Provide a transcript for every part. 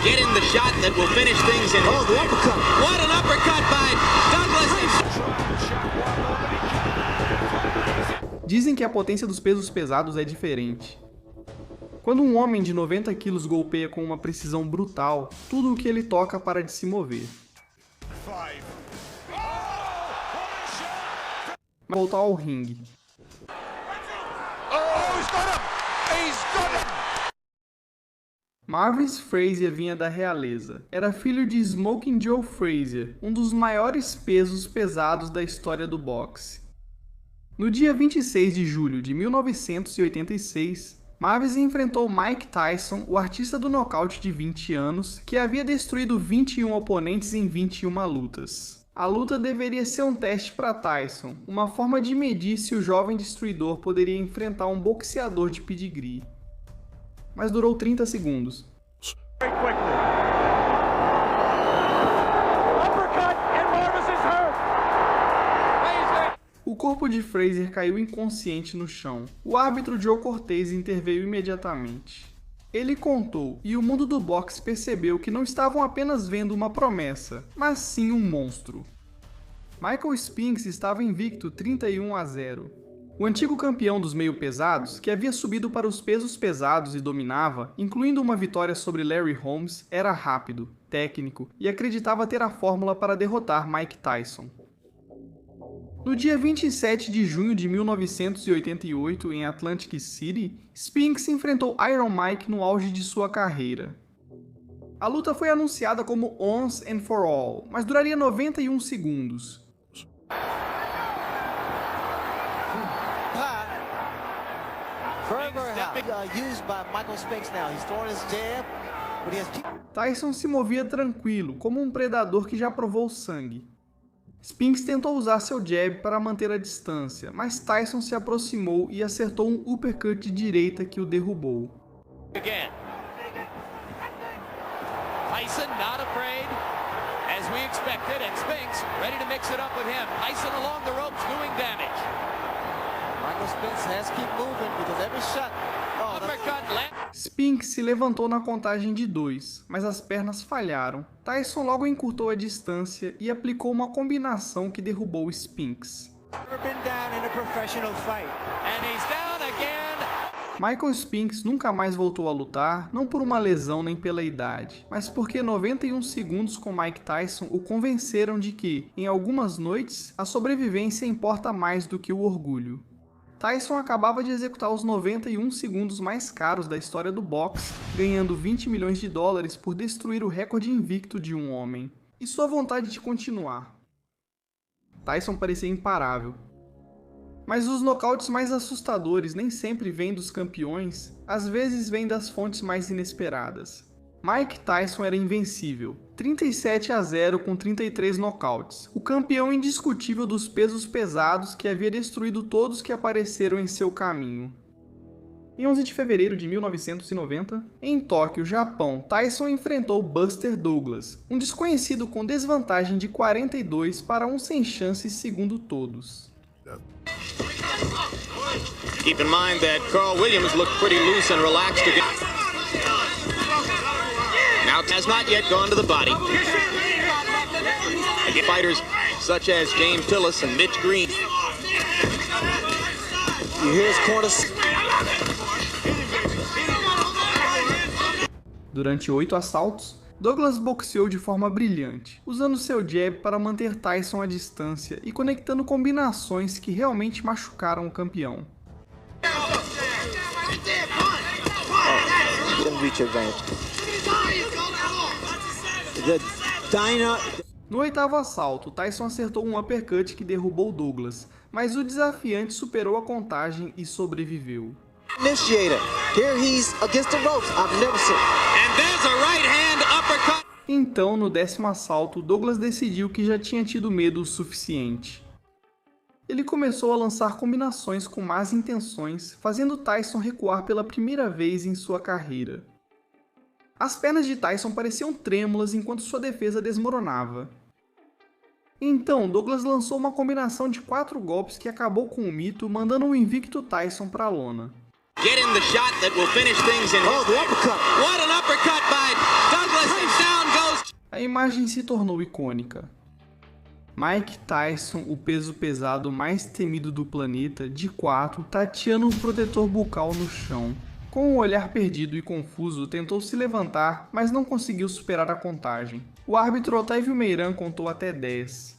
Get in the shot that will finish things in. Oh, the uppercut. What an uppercut by Douglas. Dizem que a potência dos pesos pesados é diferente. Quando um homem de 90 quilos golpeia com uma precisão brutal, tudo o que ele toca para de se mover. Voltar ao ringue. Marvin Frazier vinha da realeza. Era filho de Smoking Joe Frazier, um dos maiores pesos pesados da história do boxe. No dia 26 de julho de 1986, Marvin enfrentou Mike Tyson, o artista do nocaute de 20 anos, que havia destruído 21 oponentes em 21 lutas. A luta deveria ser um teste para Tyson, uma forma de medir se o jovem destruidor poderia enfrentar um boxeador de pedigree. Mas durou 30 segundos. O corpo de Frazier caiu inconsciente no chão. O árbitro Joe Cortez interveio imediatamente. Ele contou, e o mundo do boxe percebeu que não estavam apenas vendo uma promessa, mas sim um monstro. Michael Spinks estava invicto 31-0. O antigo campeão dos meio-pesados, que havia subido para os pesos pesados e dominava, incluindo uma vitória sobre Larry Holmes, era rápido, técnico e acreditava ter a fórmula para derrotar Mike Tyson. No dia 27 de junho de 1988, em Atlantic City, Spinks enfrentou Iron Mike no auge de sua carreira. A luta foi anunciada como Once and for All, mas duraria 91 segundos. Tyson se movia tranquilo, como um predador que já provou sangue. Spinks tentou usar seu jab para manter a distância, mas Tyson se aproximou e acertou um uppercut de direita que o derrubou. Tyson not afraid, as we expected, and Spinks ready to mix it up with him. Tyson along the ropes doing damage. Michael Spinks has to keep moving because every shot. Spinks se levantou na contagem de 2, mas as pernas falharam. Tyson logo encurtou a distância e aplicou uma combinação que derrubou Spinks. Michael Spinks nunca mais voltou a lutar, não por uma lesão nem pela idade, mas porque 91 segundos com Mike Tyson o convenceram de que, em algumas noites, a sobrevivência importa mais do que o orgulho. Tyson acabava de executar os 91 segundos mais caros da história do boxe, ganhando 20 milhões de dólares por destruir o recorde invicto de um homem. E sua vontade de continuar. Tyson parecia imparável. Mas os nocautes mais assustadores nem sempre vêm dos campeões, às vezes vêm das fontes mais inesperadas. Mike Tyson era invencível, 37-0 com 33 nocautes, o campeão indiscutível dos pesos pesados que havia destruído todos que apareceram em seu caminho. Em 11 de fevereiro de 1990, em Tóquio, Japão, Tyson enfrentou Buster Douglas, um desconhecido com desvantagem de 42 para um sem chances segundo todos. Keep in mind that Carl Williams looked pretty loose and relaxed again. Now has not yet gone to the body. Fighters such as James Tillis and Mitch Green. Here's corner. Durante 8 assaltos, Douglas boxeou de forma brilhante, usando seu jab para manter Tyson à distância e conectando combinações que realmente machucaram o campeão. No 8º assalto, Tyson acertou um uppercut que derrubou Douglas, mas o desafiante superou a contagem e sobreviveu. Então, no 10º assalto, Douglas decidiu que já tinha tido medo o suficiente. Ele começou a lançar combinações com más intenções, fazendo Tyson recuar pela primeira vez em sua carreira. As pernas de Tyson pareciam trêmulas enquanto sua defesa desmoronava. Então, Douglas lançou uma combinação de 4 golpes que acabou com o mito, mandando o invicto Tyson para a lona. Get in the shot that will finish things in. Oh, the uppercut. What an uppercut by Douglas. A imagem se tornou icônica. Mike Tyson, o peso pesado mais temido do planeta, de 4, tateando um protetor bucal no chão. Com um olhar perdido e confuso, tentou se levantar, mas não conseguiu superar a contagem. O árbitro Otávio Meiran contou até 10.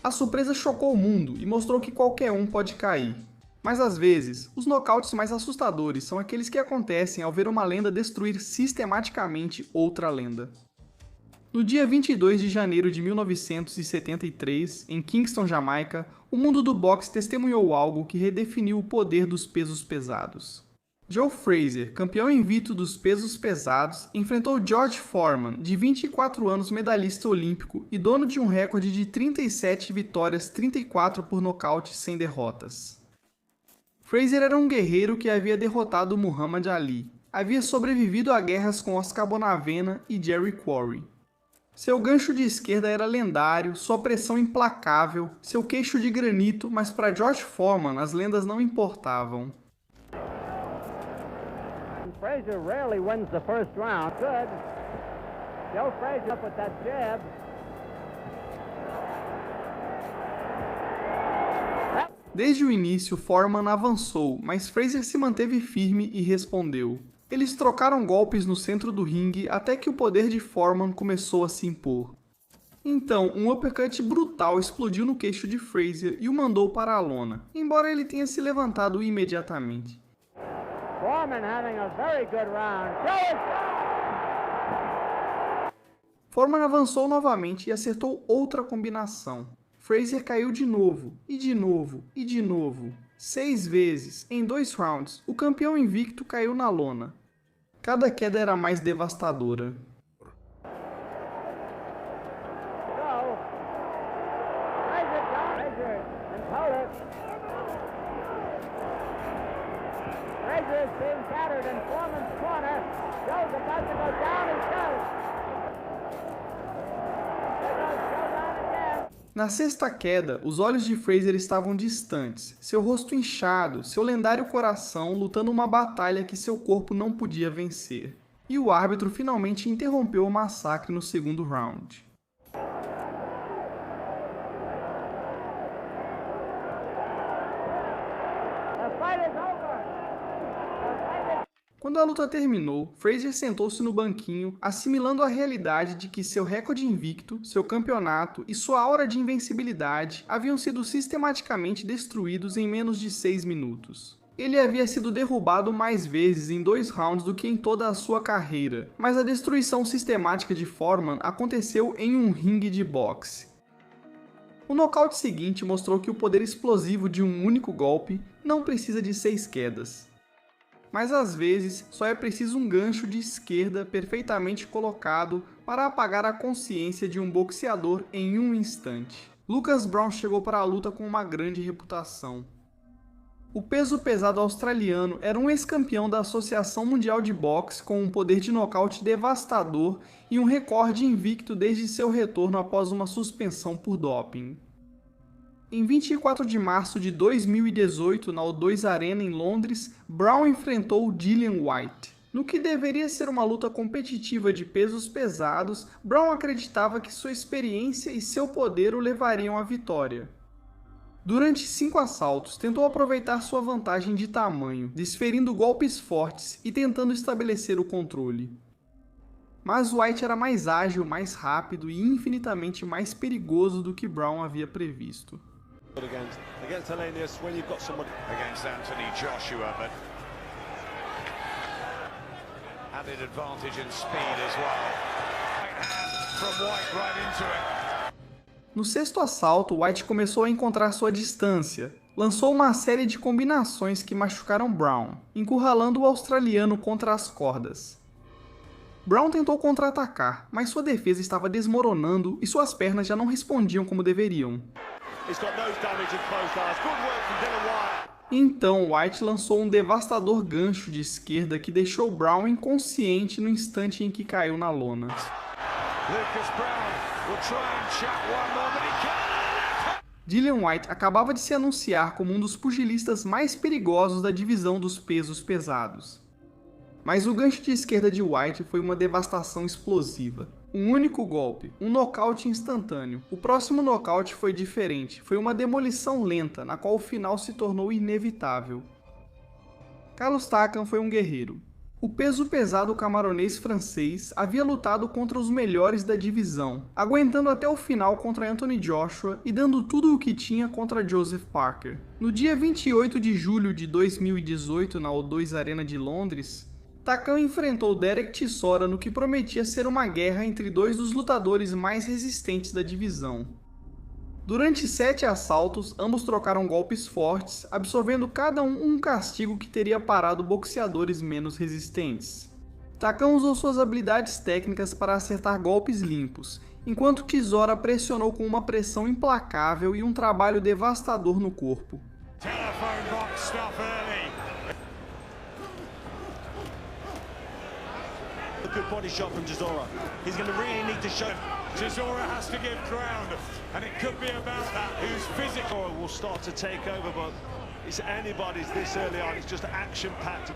A surpresa chocou o mundo e mostrou que qualquer um pode cair. Mas às vezes, os nocautes mais assustadores são aqueles que acontecem ao ver uma lenda destruir sistematicamente outra lenda. No dia 22 de janeiro de 1973, em Kingston, Jamaica, o mundo do boxe testemunhou algo que redefiniu o poder dos pesos pesados. Joe Frazier, campeão invicto dos pesos pesados, enfrentou George Foreman, de 24 anos, medalhista olímpico e dono de um recorde de 37 vitórias, 34 por nocaute sem derrotas. Frazier era um guerreiro que havia derrotado Muhammad Ali, havia sobrevivido a guerras com Oscar Bonavena e Jerry Quarry. Seu gancho de esquerda era lendário, sua pressão implacável, seu queixo de granito, mas para George Foreman as lendas não importavam. Frazier rarely wins the first round. Good. Joe Frazier up with that jab. Desde o início, Foreman avançou, mas Frazier se manteve firme e respondeu. Eles trocaram golpes no centro do ringue até que o poder de Foreman começou a se impor. Então, um uppercut brutal explodiu no queixo de Frazier e o mandou para a lona, embora ele tenha se levantado imediatamente. Foreman having a very good round. Foreman avançou novamente e acertou outra combinação. Frazier caiu de novo, e de novo, e de novo. 6 vezes, em 2 rounds, o campeão invicto caiu na lona. Cada queda era mais devastadora. Na sexta queda, os olhos de Frazier estavam distantes, seu rosto inchado, seu lendário coração lutando uma batalha que seu corpo não podia vencer. E o árbitro finalmente interrompeu o massacre no segundo round. Quando a luta terminou, Frazier sentou-se no banquinho, assimilando a realidade de que seu recorde invicto, seu campeonato e sua aura de invencibilidade haviam sido sistematicamente destruídos em menos de 6 minutos. Ele havia sido derrubado mais vezes em 2 rounds do que em toda a sua carreira, mas a destruição sistemática de Foreman aconteceu em um ringue de boxe. O nocaute seguinte mostrou que o poder explosivo de um único golpe não precisa de 6 quedas. Mas às vezes só é preciso um gancho de esquerda perfeitamente colocado para apagar a consciência de um boxeador em um instante. Lucas Browne chegou para a luta com uma grande reputação. O peso pesado australiano era um ex-campeão da Associação Mundial de Boxe com um poder de nocaute devastador e um recorde invicto desde seu retorno após uma suspensão por doping. Em 24 de março de 2018, na O2 Arena em Londres, Browne enfrentou Dillian Whyte. No que deveria ser uma luta competitiva de pesos pesados, Browne acreditava que sua experiência e seu poder o levariam à vitória. Durante 5 assaltos, tentou aproveitar sua vantagem de tamanho, desferindo golpes fortes e tentando estabelecer o controle. Mas Whyte era mais ágil, mais rápido e infinitamente mais perigoso do que Browne havia previsto. Against Helenius, when you've got someone against Anthony Joshua, but added advantage in speed as well. Right hand from Whyte right into it. No sexto assalto, Whyte começou a encontrar sua distância. Lançou uma série de combinações que machucaram Browne, encurralando o australiano contra as cordas. Browne tentou contra-atacar, mas sua defesa estava desmoronando e suas pernas já não respondiam como deveriam. Então Whyte lançou um devastador gancho de esquerda que deixou Browne inconsciente no instante em que caiu na lona. Dillian Whyte acabava de se anunciar como um dos pugilistas mais perigosos da divisão dos pesos pesados. Mas o gancho de esquerda de White foi uma devastação explosiva. Um único golpe, um nocaute instantâneo. O próximo nocaute foi diferente, foi uma demolição lenta, na qual o final se tornou inevitável. Carlos Takam foi um guerreiro. O peso pesado camaronês francês havia lutado contra os melhores da divisão, aguentando até o final contra Anthony Joshua e dando tudo o que tinha contra Joseph Parker. No dia 28 de julho de 2018, na O2 Arena de Londres, Takam enfrentou Derek Chisora no que prometia ser uma guerra entre dois dos lutadores mais resistentes da divisão. Durante 7 assaltos, ambos trocaram golpes fortes, absorvendo cada um castigo que teria parado boxeadores menos resistentes. Takam usou suas habilidades técnicas para acertar golpes limpos, enquanto Chisora pressionou com uma pressão implacável e um trabalho devastador no corpo. Good body shot from Chisora. He's going to really need to show. Chisora has to give ground, and it could be about that. Who's physical Will start to take over, but it's anybody's this early on. It's just action-packed.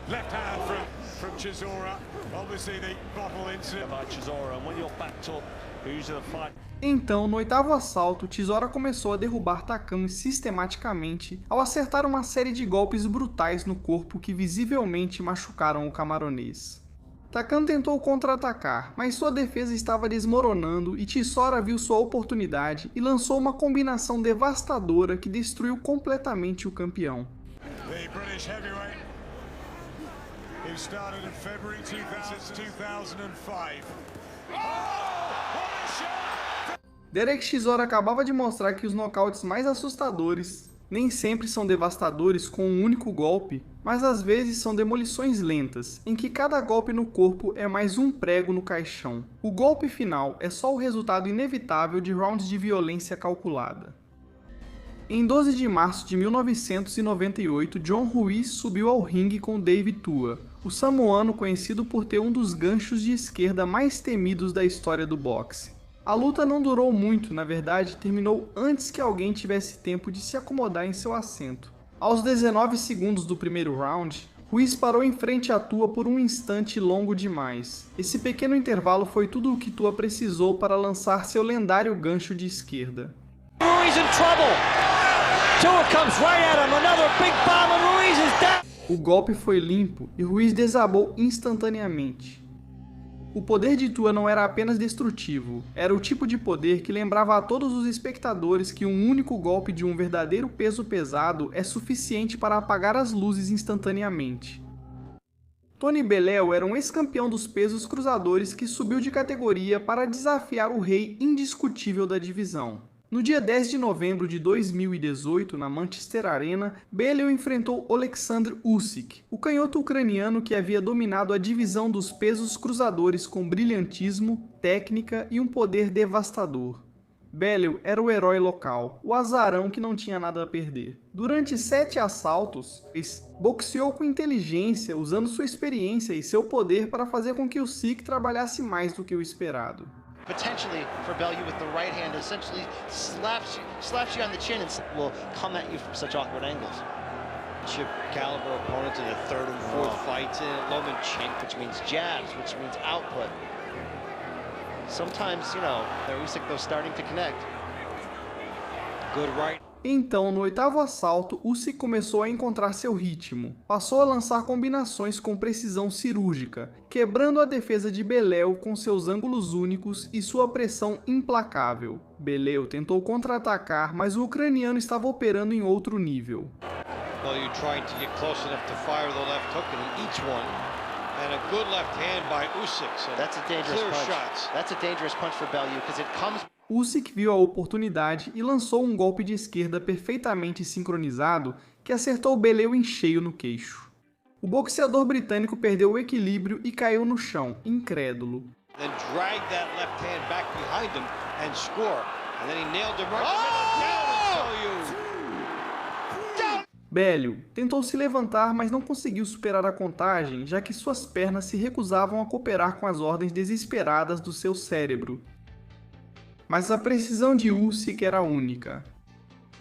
left hand from Chisora. Obviously the bottle incident By Chisora, and when you're backed up, who's in the fight? Então, no 8º assalto, Chisora começou a derrubar Takam sistematicamente ao acertar uma série de golpes brutais no corpo que visivelmente machucaram o camaronês. Takam tentou contra-atacar, mas sua defesa estava desmoronando e Chisora viu sua oportunidade e lançou uma combinação devastadora que destruiu completamente o campeão. the British heavyweight who started in February 2005. Derek Chisora acabava de mostrar que os nocautes mais assustadores nem sempre são devastadores com um único golpe, mas às vezes são demolições lentas, em que cada golpe no corpo é mais um prego no caixão. O golpe final é só o resultado inevitável de rounds de violência calculada. Em 12 de março de 1998, John Ruiz subiu ao ringue com Dave Tua, o samoano conhecido por ter um dos ganchos de esquerda mais temidos da história do boxe. A luta não durou muito, na verdade, terminou antes que alguém tivesse tempo de se acomodar em seu assento. Aos 19 segundos do primeiro round, Ruiz parou em frente a Tua por um instante longo demais. Esse pequeno intervalo foi tudo o que Tua precisou para lançar seu lendário gancho de esquerda. Ruiz in trouble. Tua comes right at him, another big bomb and Ruiz is down. O golpe foi limpo e Ruiz desabou instantaneamente. O poder de Tua não era apenas destrutivo, era o tipo de poder que lembrava a todos os espectadores que um único golpe de um verdadeiro peso pesado é suficiente para apagar as luzes instantaneamente. Tony Bellew era um ex-campeão dos pesos cruzadores que subiu de categoria para desafiar o rei indiscutível da divisão. No dia 10 de novembro de 2018, na Manchester Arena, Bellew enfrentou Oleksandr Usyk, o canhoto ucraniano que havia dominado a divisão dos pesos cruzadores com brilhantismo, técnica e um poder devastador. Bellew era o herói local, o azarão que não tinha nada a perder. Durante 7 assaltos, boxeou com inteligência, usando sua experiência e seu poder para fazer com que Usyk trabalhasse mais do que o esperado. Potentially for Bellew with the right hand, essentially slaps you on the chin and will come at you from such awkward angles. Chip caliber opponent in the 3rd and 4th fights in Lomachenko, Which means jabs, which means output. Sometimes, you know, Usyk though starting to connect. good right. Então, no 8º assalto, Usyk começou a encontrar seu ritmo. Passou a lançar combinações com precisão cirúrgica, quebrando a defesa de Bellew com seus ângulos únicos e sua pressão implacável. Bellew tentou contra-atacar, mas o ucraniano estava operando em outro nível. Bellew trying to get close enough to fire the left hook, and he eats one. And a good left hand by Usyk. So That's a dangerous clear punch. shots. That's a dangerous punch for Bellew because it comes. Usyk viu a oportunidade e lançou um golpe de esquerda perfeitamente sincronizado que acertou Bellew em cheio no queixo. O boxeador britânico perdeu o equilíbrio e caiu no chão, incrédulo. Then drag that left hand back behind him and score. And then he nailed him right in the middle. Down and Bellew tentou se levantar, mas não conseguiu superar a contagem, já que suas pernas se recusavam a cooperar com as ordens desesperadas do seu cérebro. Mas a precisão de Usyk era única.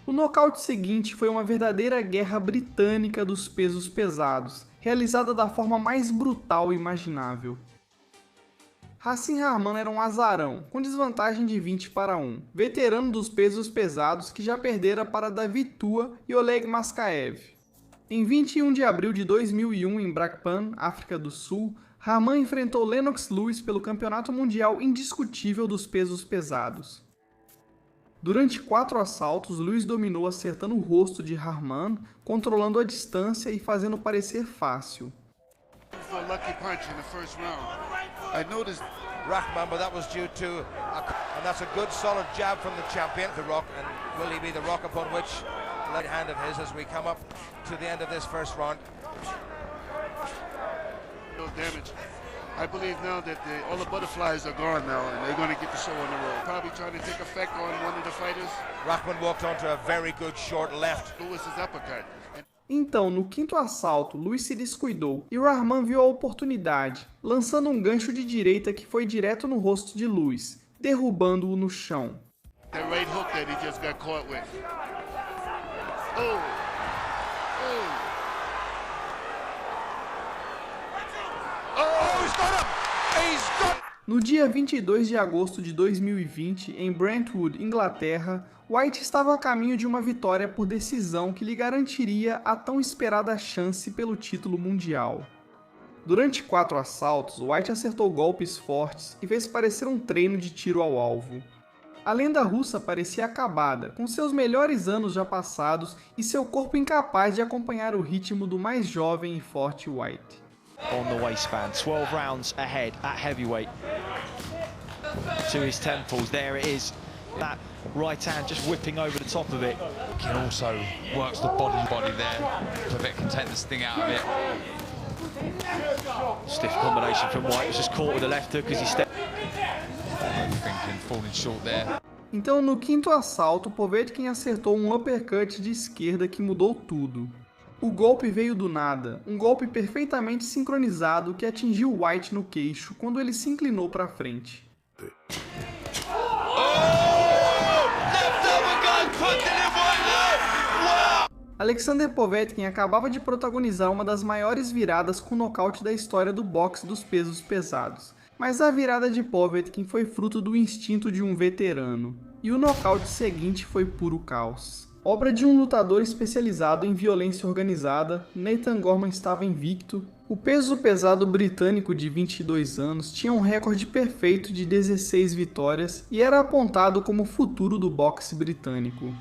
O nocaute seguinte foi uma verdadeira guerra britânica dos pesos pesados, realizada da forma mais brutal imaginável. Hasim Rahman era um azarão, com desvantagem de 20-1, veterano dos pesos pesados que já perdera para David Tua e Oleg Maskaev. Em 21 de abril de 2001, em Brakpan, África do Sul, Rahman enfrentou Lennox Lewis pelo campeonato mundial indiscutível dos pesos pesados. Durante 4 assaltos, Lewis dominou acertando o rosto de Rahman, controlando a distância e fazendo parecer fácil. Rahman, but that was due to, and that's a good solid jab from the champion, The Rock, and will he be the rock upon which right hand of his as we come up to the end of this first round? No damage. I believe now that all the butterflies are gone now, and they're going to get the show on the road. Probably trying to take effect on one of the fighters. Rahman walked onto a very good short left. Lewis's uppercut. Então, no 5º assalto, Lewis se descuidou e Rahman viu a oportunidade, lançando um gancho de direita que foi direto no rosto de Lewis, derrubando-o no chão. That right hook that he just got caught with. Oh. No dia 22 de agosto de 2020, em Brentwood, Inglaterra, White estava a caminho de uma vitória por decisão que lhe garantiria a tão esperada chance pelo título mundial. Durante 4 assaltos, White acertou golpes fortes e fez parecer um treino de tiro ao alvo. A lenda russa parecia acabada, com seus melhores anos já passados e seu corpo incapaz de acompanhar o ritmo do mais jovem e forte White. On the waistband, 12 rounds ahead at heavyweight. To his temples, there it is. That right hand just whipping over the top of it. Can also works the body there. Pivot can take this thing out of it. Stiff combination from White, was just caught with the left hook as he stepped. Thinking, falling short there. Então, no 5º assalto, Povetkin acertou um uppercut de esquerda que mudou tudo. O golpe veio do nada, um golpe perfeitamente sincronizado que atingiu White no queixo quando ele se inclinou para frente. Alexander Povetkin acabava de protagonizar uma das maiores viradas com nocaute da história do boxe dos pesos pesados, mas a virada de Povetkin foi fruto do instinto de um veterano, e o nocaute seguinte foi puro caos. Obra de um lutador especializado em violência organizada, Nathan Gorman estava invicto. O peso pesado britânico de 22 anos tinha um recorde perfeito de 16 vitórias e era apontado como o futuro do boxe britânico.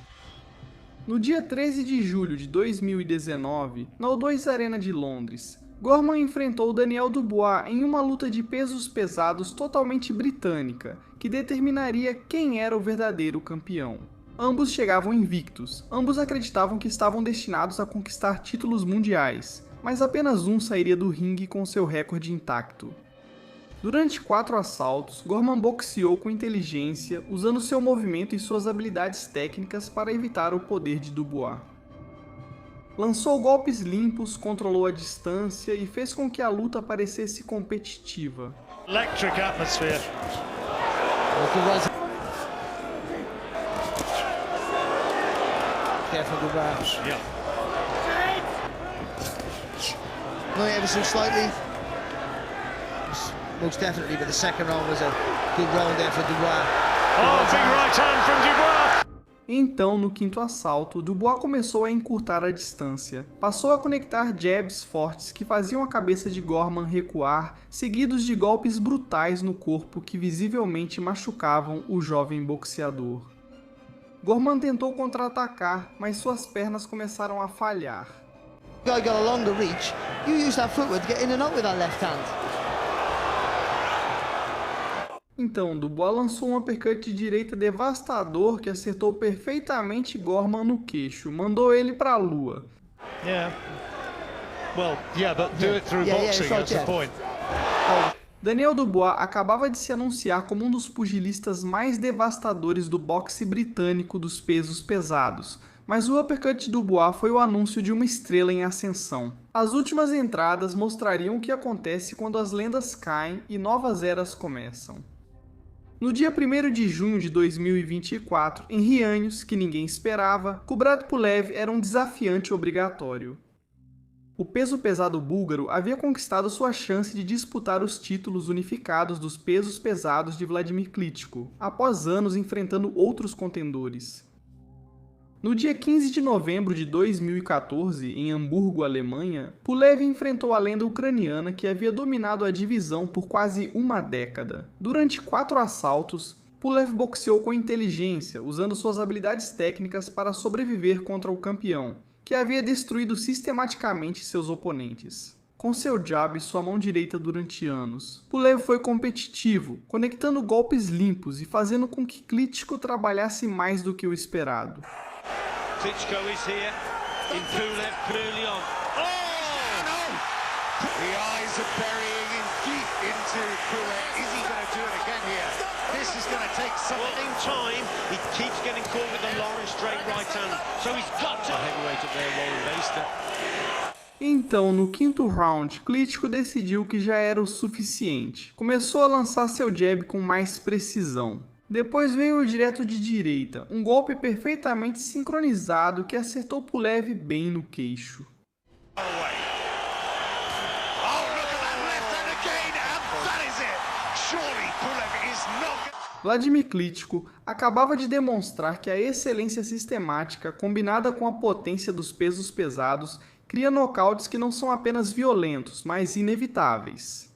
No dia 13 de julho de 2019, na O2 Arena de Londres, Gorman enfrentou Daniel Dubois em uma luta de pesos pesados totalmente britânica, que determinaria quem era o verdadeiro campeão. Ambos chegavam invictos, ambos acreditavam que estavam destinados a conquistar títulos mundiais, mas apenas um sairia do ringue com seu recorde intacto. Durante 4 assaltos, Gorman boxeou com inteligência, usando seu movimento e suas habilidades técnicas para evitar o poder de Dubois. Lançou golpes limpos, controlou a distância e fez com que a luta parecesse competitiva. Electric atmosphere. Careful with that. Yeah. No, ever so slightly. Most definitely, but the second round was a good round there for Dubois. Oh, big right hand from Dubois. Então, no 5º assalto, Dubois começou a encurtar a distância. Passou a conectar jabs fortes que faziam a cabeça de Gorman recuar, seguidos de golpes brutais no corpo que visivelmente machucavam o jovem boxeador. Gorman tentou contra-atacar, mas suas pernas começaram a falhar. The guy got a longer reach. You use that footwork to get in and out with that left hand. Então, Dubois lançou um uppercut de direita devastador que acertou perfeitamente Gorman no queixo, mandou ele pra lua. Yeah. Well, yeah, but do it through boxing, that's the point. Daniel Dubois acabava de se anunciar como um dos pugilistas mais devastadores do boxe britânico dos pesos pesados, mas o uppercut de Dubois foi o anúncio de uma estrela em ascensão. As últimas entradas mostrariam o que acontece quando as lendas caem e novas eras começam. No dia 1º de junho de 2024, em Rianhos, que ninguém esperava, Kubrat Pulev era um desafiante obrigatório. O peso pesado búlgaro havia conquistado sua chance de disputar os títulos unificados dos pesos pesados de Vladimir Klitschko, após anos enfrentando outros contendores. No dia 15 de novembro de 2014, em Hamburgo, Alemanha, Pulev enfrentou a lenda ucraniana que havia dominado a divisão por quase uma década. Durante 4 assaltos, Pulev boxeou com inteligência, usando suas habilidades técnicas para sobreviver contra o campeão, que havia destruído sistematicamente seus oponentes. Com seu jab e sua mão direita durante anos, Pulev foi competitivo, conectando golpes limpos e fazendo com que Klitschko trabalhasse mais do que o esperado. Klitschko is here in Pulev early on. Oh! No! The eyes are burying him deep into Pulev. Is he going to do it again here? This is going to take some time. He keeps getting caught with the long and straight right hand. So he's got to... Heavyweight up there, Warren Baster. Então, no 5º round, Klitschko decidiu que já era o suficiente. Começou a lançar seu jab com mais precisão. Depois veio o direto de direita, um golpe perfeitamente sincronizado que acertou Pulev bem no queixo. Vladimir Klitschko acabava de demonstrar que a excelência sistemática, combinada com a potência dos pesos pesados, cria nocautes que não são apenas violentos, mas inevitáveis.